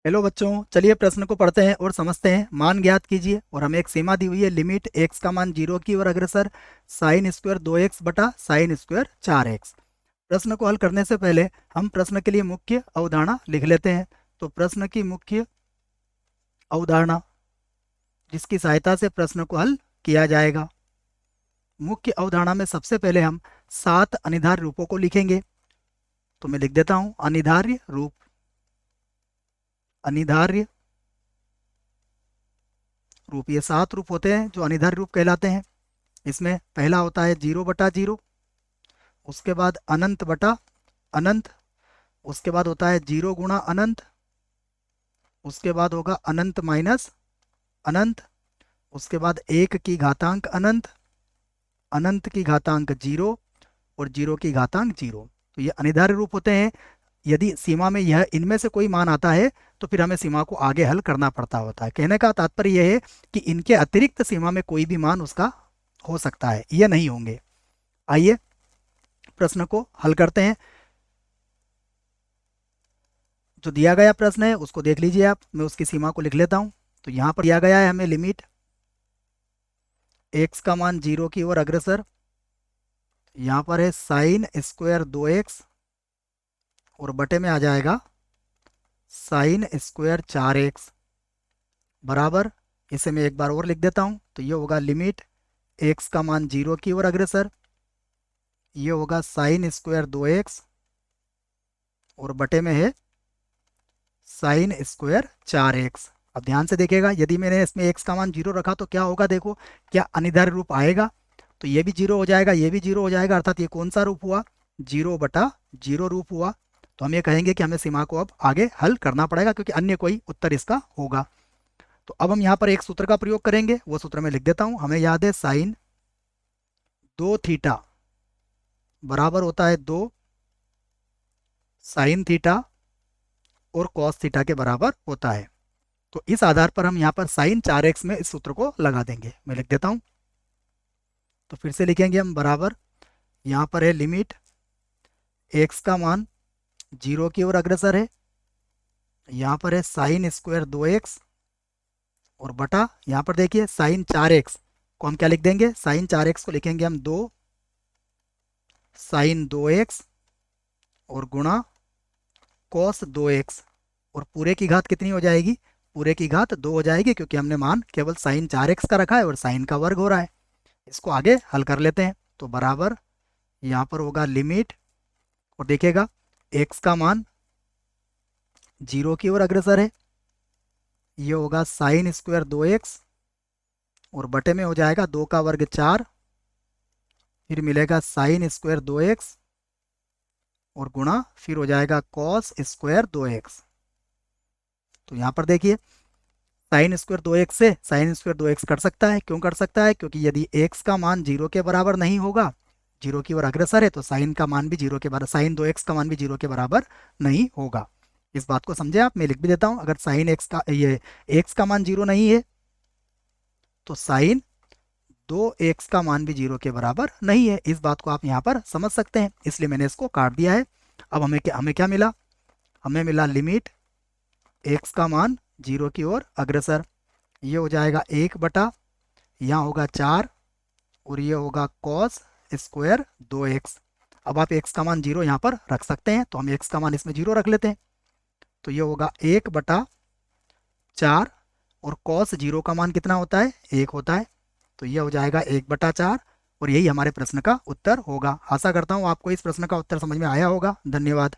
Hello बच्चों, चलिए प्रश्न को पढ़ते हैं और समझते हैं। मान ज्ञात कीजिए और हमें एक सीमा दी हुई है, लिमिट x का मान 0 की ओर अग्रसर साइन स्क्वायर 2x बटा साइन स्क्वायर 4x। प्रश्न को हल करने से पहले हम प्रश्न के लिए मुख्य अवधारणा लिख लेते हैं। तो प्रश्न की मुख्य अवधारणा जिसकी सहायता से प्रश्न को हल किया जाएगा। मुख्य अवधारणा में सबसे पहले हम 7 अनिवार्य रूपों को लिखेंगे। तो मैं लिख देता हूं अनिवार्य रूप। अनिवार्य रूप, ये 7 रूप होते हैं जो अनिवार्य रूप कहलाते हैं। इसमें पहला होता है 0/0, उसके बाद अनंत बटा अनंत, उसके बाद होता है 0 गुणा अनंत, उसके बाद होगा अनंत माइनस अनंत, उसके बाद 1 की घातांक अनंत, अनंत की घातांक 0 और 0 की घातांक 0। तो ये अनिवार्य रूप होते हैं। यदि सीमा में यह इनमें से कोई मान आता है तो फिर हमें सीमा को आगे हल करना पड़ता होता है। कहने का तात्पर्य यह है कि इनके अतिरिक्त सीमा में कोई भी मान उसका हो सकता है, ये नहीं होंगे। आइए प्रश्न को हल करते हैं। जो दिया गया प्रश्न है उसको देख लीजिए आप, मैं उसकी सीमा को लिख लेता हूं। तो यहाँ पर दिया गया है हमें लिमिट x का मान 0 की ओर अग्रसर, यहाँ पर है साइन स्क्वायर 2x और बटे में आ जाएगा साइन स्क्वायर 4x बराबर, इसे मैं एक बार और लिख देता हूँ। तो ये होगा लिमिट x का मान 0 की ओर अग्रसर, ये होगा साइन स्क्वायर 2x और बटे में है साइन स्क्वायर 4x। अब ध्यान से देखिएगा, यदि मैंने इसमें x का मान 0 रखा तो क्या होगा, देखो क्या अनिवार्य रूप आएगा। तो ये भी 0 हो जाएगा, ये भी 0 हो जाएगा, अर्थात ये कौन सा रूप हुआ, 0/0 रूप हुआ। तो हम ये कहेंगे कि हमें सीमा को अब आगे हल करना पड़ेगा क्योंकि अन्य कोई उत्तर इसका होगा। तो अब हम यहाँ पर एक सूत्र का प्रयोग करेंगे, वो सूत्र मैं लिख देता हूँ। हमें याद है साइन 2 थीटा बराबर होता है 2 साइन थीटा और कॉस थीटा के बराबर होता है। तो इस आधार पर हम यहाँ पर साइन 4x में इस सूत्र को लगा देंगे। मैं लिख देता हूँ, तो फिर से लिखेंगे हम बराबर, यहाँ पर है लिमिट x का मान 0 की ओर अग्रसर है, यहाँ पर है साइन स्क्वायर 2x और बटा यहाँ पर देखिए साइन 4x को हम क्या लिख देंगे, साइन 4x को लिखेंगे हम 2 साइन 2x और गुणा कॉस 2x, और पूरे की घात कितनी हो जाएगी, पूरे की घात 2 हो जाएगी क्योंकि हमने मान केवल साइन 4x का रखा है और साइन का वर्ग हो रहा है। इसको आगे हल कर लेते हैं। तो बराबर यहाँ पर होगा लिमिट, और देखिएगा x का मान 0 की ओर अग्रसर है, ये होगा साइन स्क्वायर 2x और बटे में हो जाएगा 2 का वर्ग 4, फिर मिलेगा साइन स्क्वायर 2x और गुणा फिर हो जाएगा कॉस स्क्वायर 2x। तो यहाँ पर देखिए साइन स्क्वायर 2x से साइन स्क्वायर 2x कट सकता है। क्यों कट सकता है, क्योंकि यदि x का मान 0 के बराबर नहीं होगा, 0 की ओर अग्रसर है, तो साइन का मान भी 0 के बराबर, साइन 2x का मान भी 0 के बराबर नहीं होगा। इस बात को समझे आप, मैं लिख भी देता हूँ। अगर साइन x का ये x का मान 0 नहीं है तो साइन 2x का मान भी 0 के बराबर नहीं है। इस बात को आप यहाँ पर समझ सकते हैं, इसलिए मैंने इसको काट दिया है। अब हमें क्या मिला, हमें मिला लिमिट x का मान 0 की ओर अग्रसर, ये हो जाएगा 1 बटा यहाँ होगा 4 और ये होगा कॉस स्क्वायर 2x। अब आप x का मान 0 यहाँ पर रख सकते हैं, तो हम x का मान इसमें 0 रख लेते हैं। तो ये होगा 1/4 और कॉस 0 का मान कितना होता है, 1 होता है। तो ये हो जाएगा 1/4 और यही हमारे प्रश्न का उत्तर होगा। आशा करता हूँ आपको इस प्रश्न का उत्तर समझ में आया होगा। धन्यवाद।